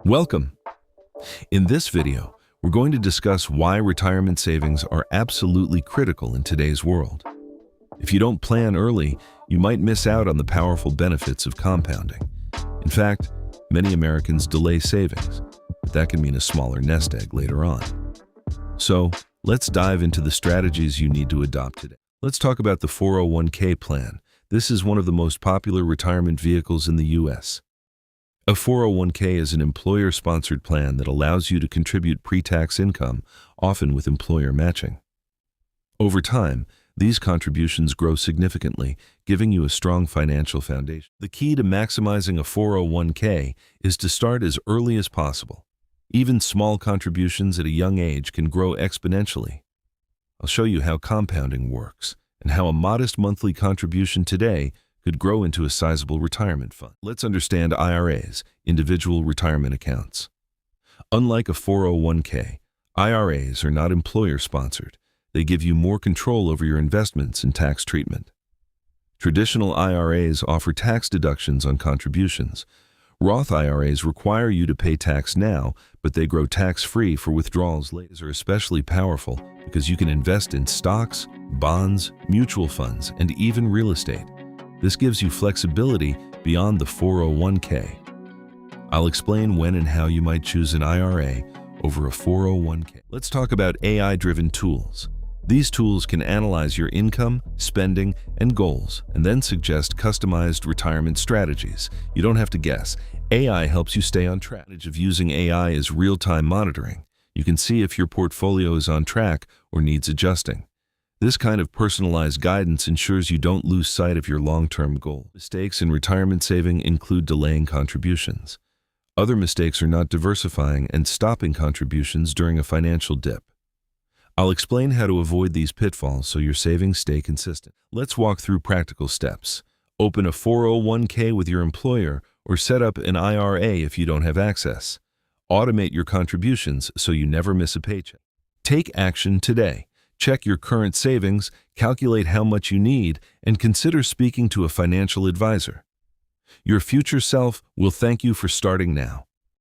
Welcome! In this video, we're going to discuss why retirement savings are absolutely critical in today's world. If you don't plan early, you might miss out on the powerful benefits of compounding. In fact, many Americans delay savings, but that can mean a smaller nest egg later on. So, let's dive into the strategies you need to adopt today. Let's talk about the 401k plan. This is one of the most popular retirement vehicles in the U.S. A 401k is an employer-sponsored plan that allows you to contribute pre-tax income, often with employer matching. Over time, these contributions grow significantly, giving you a strong financial foundation. The key to maximizing a 401k is to start as early as possible. Even small contributions at a young age can grow exponentially. I'll show you how compounding works and how a modest monthly contribution today could grow into a sizable retirement fund. Let's understand IRAs, individual retirement accounts. Unlike a 401k, IRAs are not employer-sponsored. They give you more control over your investments and tax treatment. Traditional IRAs offer tax deductions on contributions. Roth IRAs require you to pay tax now, but they grow tax-free for withdrawals later. These are especially powerful because you can invest in stocks, bonds, mutual funds, and even real estate. This gives you flexibility beyond the 401k. I'll explain when and how you might choose an IRA over a 401k. Let's talk about AI-driven tools. These tools can analyze your income, spending, and goals, and then suggest customized retirement strategies. You don't have to guess. AI helps you stay on track. The advantage of using AI is real-time monitoring. You can see if your portfolio is on track or needs adjusting. This kind of personalized guidance ensures you don't lose sight of your long-term goal. Mistakes in retirement saving include delaying contributions. Other mistakes are not diversifying and stopping contributions during a financial dip. I'll explain how to avoid these pitfalls so your savings stay consistent. Let's walk through practical steps. Open a 401k with your employer or set up an IRA if you don't have access. Automate your contributions so you never miss a paycheck. Take action today. Check your current savings, calculate how much you need, and consider speaking to a financial advisor. Your future self will thank you for starting now.